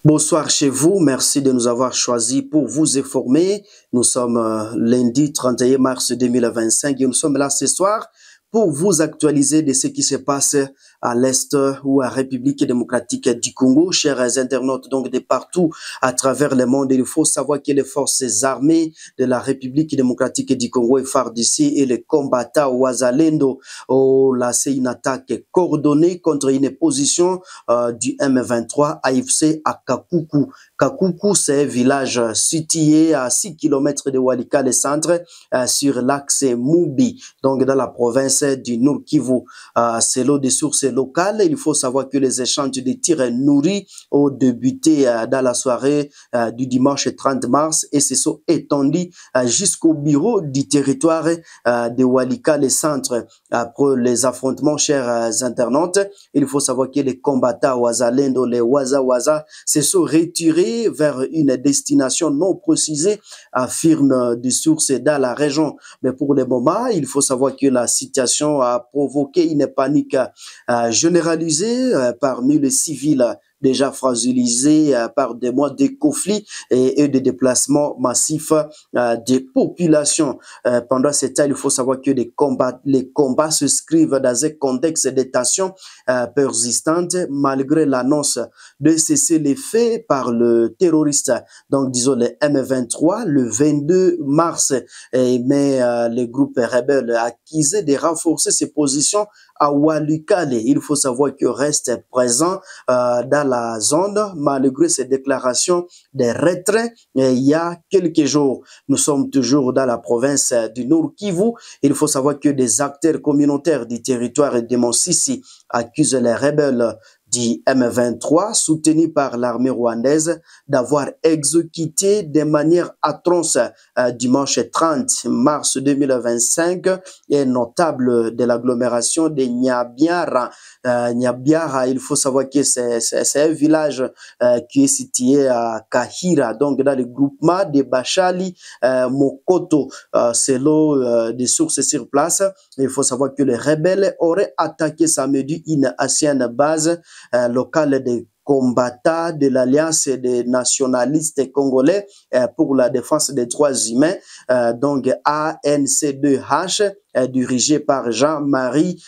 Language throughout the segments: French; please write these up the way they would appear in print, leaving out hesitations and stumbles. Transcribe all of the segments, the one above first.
Bonsoir chez vous, merci de nous avoir choisis pour vous informer. Nous sommes lundi 31 mars 2025 et nous sommes là ce soir pour vous actualiser de ce qui se passe à l'Est ou à République démocratique du Congo. Chers internautes, donc de partout à travers le monde, il faut savoir que les forces armées de la République démocratique du Congo et FARDC et les combattants Wazalendo ont lancé une attaque coordonnée contre une position du M23 AFC à Kakuku. Kakuku, c'est un village situé à 6 km de Walikale centre sur l'axe Mubi, donc dans la province du Nord Kivu. Selon des sources locales, il faut savoir que les échanges de tirs nourris ont débuté dans la soirée du dimanche 30 mars et se sont étendus jusqu'au bureau du territoire de Walikale centre. Après les affrontements, chers internautes, il faut savoir que les combattants Wazalendo, les Waza se sont retirés vers une destination non précisée, affirment des sources dans la région. Mais pour le moment, il faut savoir que la situation a provoqué une panique généralisée parmi les civils déjà fragilisés par des mois de conflits et de déplacements massifs des populations. Pendant ce temps, il faut savoir que les combats se scrivent dans un contexte de tensions persistantes malgré l'annonce de cesser les faits par le terroriste, donc disons le M23, le 22 mars. Mais les groupes rebelles accusaient de renforcer ses positions à Walikale. Il faut savoir qu'il reste présent dans la zone malgré ces déclarations de retrait il y a quelques jours. Nous sommes toujours dans la province du Nord Kivu. Il faut savoir que des acteurs communautaires du territoire de Monsisi accusent les rebelles du M23, soutenu par l'armée rwandaise, d'avoir exécuté de manière atroce dimanche 30 mars 2025 un notable de l'agglomération de Nyabiara. Nyabiara, il faut savoir que c'est un village qui est situé à Kahira, donc dans le groupement de Bachali Mokoto. Selon des sources sur place, il faut savoir que les rebelles auraient attaqué samedi une ancienne base locale des combattants de l'Alliance des nationalistes congolais pour la défense des droits humains, donc ANC2H, dirigé par Jean-Marie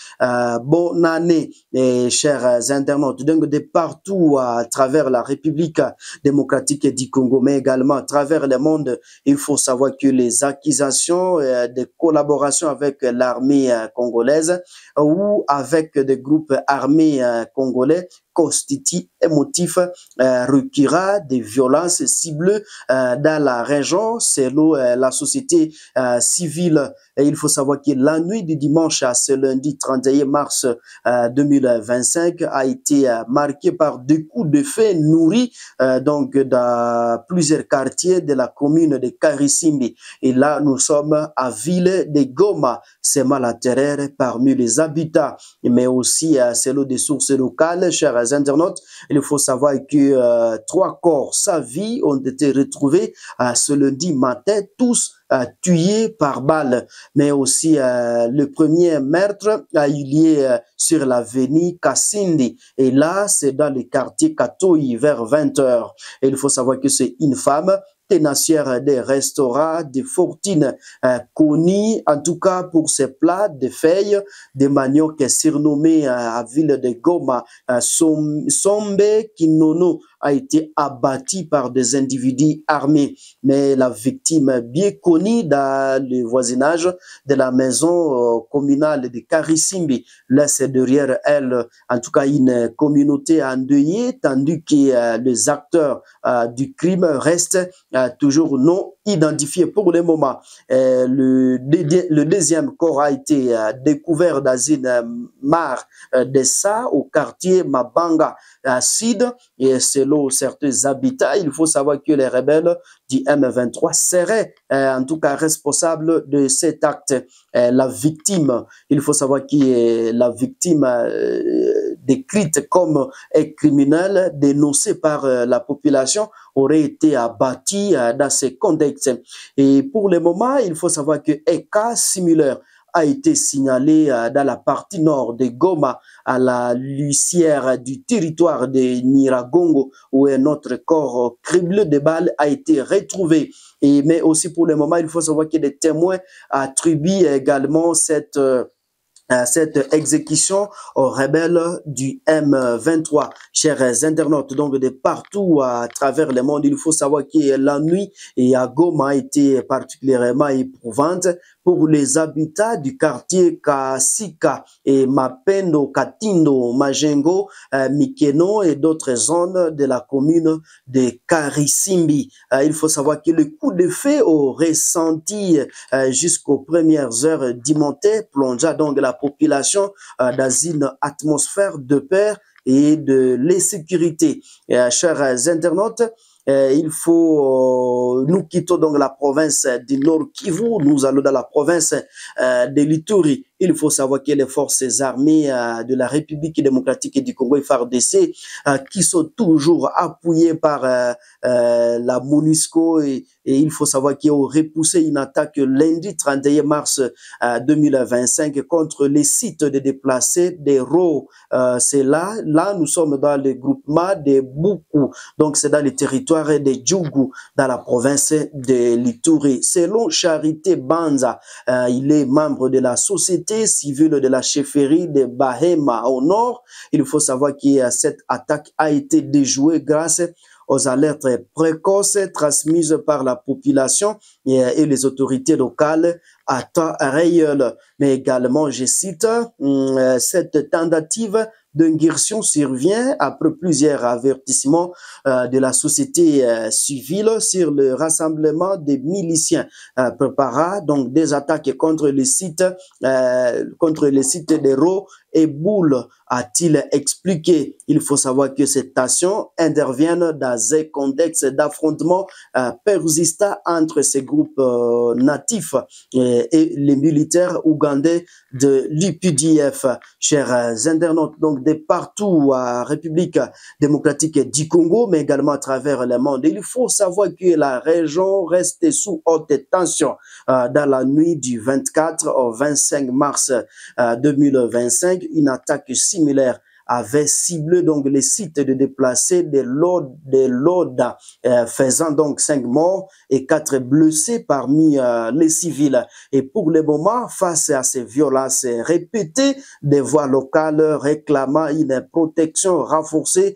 Bonannée. Et chers internautes, donc de partout à travers la République démocratique du Congo, mais également à travers le monde, il faut savoir que les accusations de collaboration avec l'armée congolaise ou avec des groupes armés congolais constitue un motif récurrent de violences ciblées dans la région selon la société civile. Et il faut savoir que la nuit du dimanche à ce lundi 31 mars 2025 a été marquée par deux coups de feu nourris donc dans plusieurs quartiers de la commune de Karisimbi. Et là, nous sommes à ville de Goma. C'est mal à terreur parmi les habitants, mais aussi selon des sources locales, chers internautes, il faut savoir que 3 corps sans vie ont été retrouvés ce lundi matin, tous tués par balle. Mais aussi le premier meurtre a eu lieu sur l'avenue Kassindi. Et là, c'est dans le quartier Katoyi vers 20 h. Et il faut savoir que c'est une femme tenacière des restaurants de fortune connue en tout cas pour ses plats de feuilles de manioc surnommés à ville de Goma. Sombe Kinono a été abattu par des individus armés. Mais la victime bien connue dans le voisinage de la maison communale de Karisimbi laisse derrière elle en tout cas une communauté endeuillée, tandis que les acteurs du crime restent toujours non identifiés pour le moment. Le deuxième corps a été découvert dans une mare de ça au quartier Mabanga Sud. Et selon certains habitants, il faut savoir que les rebelles du M23 seraient en tout cas responsables de cet acte. La victime, il faut savoir que la victime décrite comme un criminel dénoncé par la population aurait été abattu dans ces contextes. Et pour le moment, il faut savoir qu'un cas similaire a été signalé dans la partie nord de Goma, à la lucière du territoire de Nyiragongo, où un autre corps criblé de balles a été retrouvé. Mais aussi pour le moment, il faut savoir que des témoins attribuent également cette exécution aux rebelles du M23. Chers internautes, donc de partout à travers le monde, il faut savoir que la nuit et à Goma a été particulièrement éprouvante pour les habitants du quartier Kasika et Mapendo, Katindo, Majengo, Mikeno et d'autres zones de la commune de Karisimbi. Il faut savoir que le coup de feu au ressenti jusqu'aux premières heures du matin plongea donc la population dans une atmosphère de peur et de l'insécurité. Chers internautes, il faut, nous quittons donc la province du Nord Kivu, nous allons dans la province de l'Ituri. Il faut savoir que les forces armées de la République démocratique du Congo, FARDC, qui sont toujours appuyées par la MONUSCO, et il faut savoir qu'ils ont repoussé une attaque lundi 31 mars 2025 contre les sites de déplacés des RO. C'est là nous sommes dans le groupement de Buku, donc c'est dans le territoire de Djougou, dans la province de l'Ituri. Selon Charité Banza, il est membre de la société civile de la chefferie de Bahema au nord. Il faut savoir que cette attaque a été déjouée grâce aux alertes précoces transmises par la population et les autorités locales à temps réel. Mais également, je cite, cette tentative d'ingursion survient après plusieurs avertissements de la société civile sur le rassemblement des miliciens préparant donc des attaques contre les sites d'Hérault et Boule, a-t-il expliqué. Il faut savoir que ces actions interviennent dans un contexte d'affrontement persistant entre ces groupes natifs et les militaires ougandais de l'UPDF. Chers internautes, donc de partout à République démocratique du Congo, mais également à travers le monde, il faut savoir que la région reste sous haute tension dans la nuit du 24 au 25 mars 2025. Une attaque similaire avait ciblé donc les sites de déplacés de Loda, faisant donc 5 morts et 4 blessés parmi les civils. Et pour le moment, face à ces violences répétées, des voix locales réclamant une protection renforcée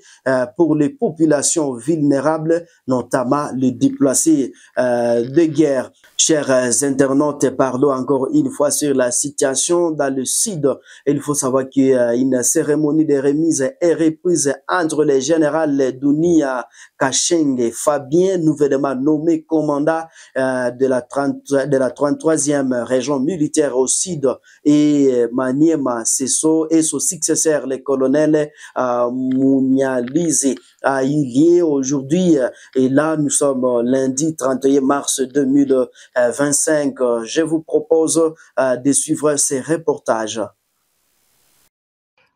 pour les populations vulnérables, notamment les déplacés de guerre. Chers internautes, parlons encore une fois sur la situation dans le sud. Il faut savoir qu'il y a une cérémonie de remise et reprise entre les généraux Dunia Kachenge Fabien, nouvellement nommé commandant de la 33e région militaire au sud, et Maniema Sesso et son successeur, le colonel Munyalizi. Il y est aujourd'hui, et là nous sommes lundi 31 mars 2025. Je vous propose de suivre ces reportages.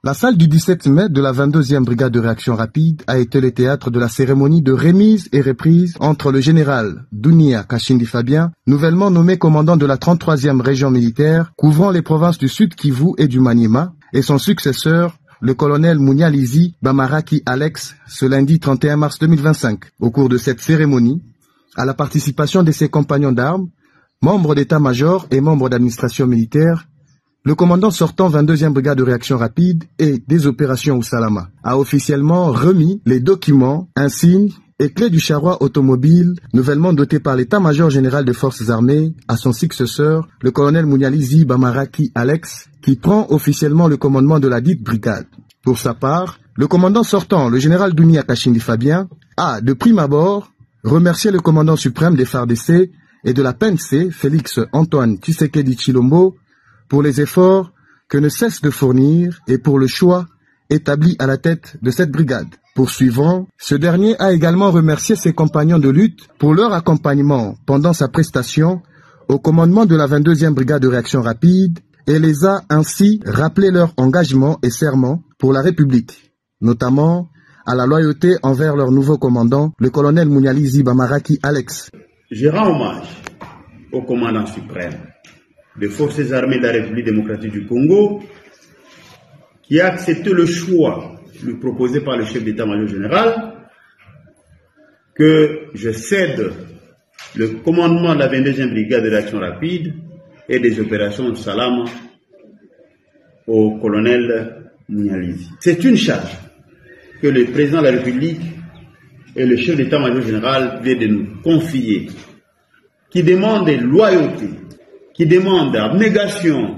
La salle du 17 mai de la 22e brigade de réaction rapide a été le théâtre de la cérémonie de remise et reprise entre le général Dunia Kachindi Fabien, nouvellement nommé commandant de la 33e région militaire couvrant les provinces du Sud Kivu et du Maniema, et son successeur, le colonel Munyalizi Bamaraki Alex, ce lundi 31 mars 2025. Au cours de cette cérémonie, à la participation de ses compagnons d'armes, membres d'état-major et membres d'administration militaire, le commandant sortant 22e brigade de réaction rapide et des opérations au Salama a officiellement remis les documents, insignes et clés du charroi automobile nouvellement doté par l'état-major général des forces armées à son successeur, le colonel Munyalizi Bamaraki Alex, qui prend officiellement le commandement de la dite brigade. Pour sa part, le commandant sortant, le général Dunia Kachindi Fabien, a, de prime abord, remercié le commandant suprême des FARDC et de la PNC, Félix Antoine Tshisekedi Tshilombo, pour les efforts que ne cesse de fournir et pour le choix établi à la tête de cette brigade. Poursuivant, ce dernier a également remercié ses compagnons de lutte pour leur accompagnement pendant sa prestation au commandement de la 22e brigade de réaction rapide et les a ainsi rappelé leur engagement et serment pour la République, notamment à la loyauté envers leur nouveau commandant, le colonel Munyalizi Bamaraki Alex. Je rends hommage au commandant suprême des forces armées de la République démocratique du Congo, qui a accepté le choix proposé par le chef d'état-major général que je cède le commandement de la 22e brigade de réaction rapide et des opérations Salama au colonel Munyalizi. C'est une charge que le président de la République et le chef d'état-major général viennent de nous confier, qui demande loyauté, qui demande abnégation,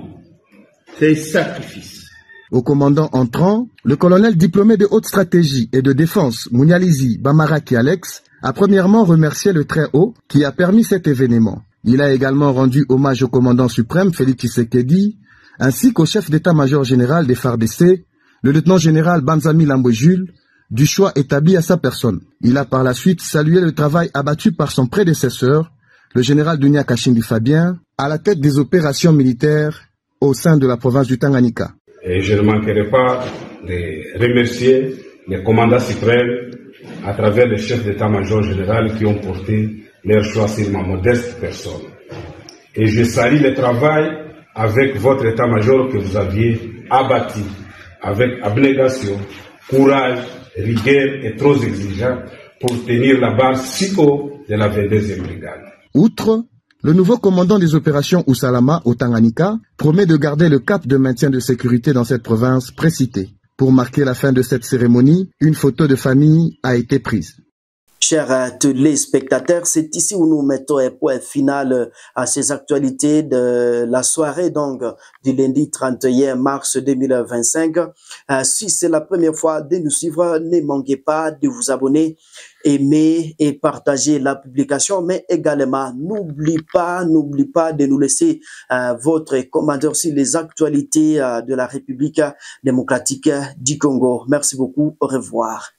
c'est sacrifice. Au commandant entrant, le colonel diplômé de haute stratégie et de défense Munyalizi Bamaraki Alex a premièrement remercié le Très-Haut qui a permis cet événement. Il a également rendu hommage au commandant suprême Félix Tshisekedi, ainsi qu'au chef d'état-major général des FARDC, le lieutenant-général Banzami Lambwe Jules, du choix établi à sa personne. Il a par la suite salué le travail abattu par son prédécesseur, le général Dunia Kashindi Fabien, à la tête des opérations militaires au sein de la province du Tanganyika. Et je ne manquerai pas de remercier les commandants suprêmes à travers les chefs d'état-major général qui ont porté leur choix sur ma modeste personne. Et je salue le travail avec votre état-major que vous aviez abattu avec abnégation, courage, rigueur et trop exigeant pour tenir la barre si haut de la 22e brigade. Outre, le nouveau commandant des opérations Usalama au Tanganyika promet de garder le cap de maintien de sécurité dans cette province précitée. Pour marquer la fin de cette cérémonie, une photo de famille a été prise. Chers téléspectateurs, c'est ici où nous mettons un point final à ces actualités de la soirée donc du lundi 31 mars 2025. Si c'est la première fois de nous suivre, ne manquez pas de vous abonner, aimer et partager la publication, mais également n'oubliez pas de nous laisser votre commentaire sur les actualités de la République démocratique du Congo. Merci beaucoup, au revoir.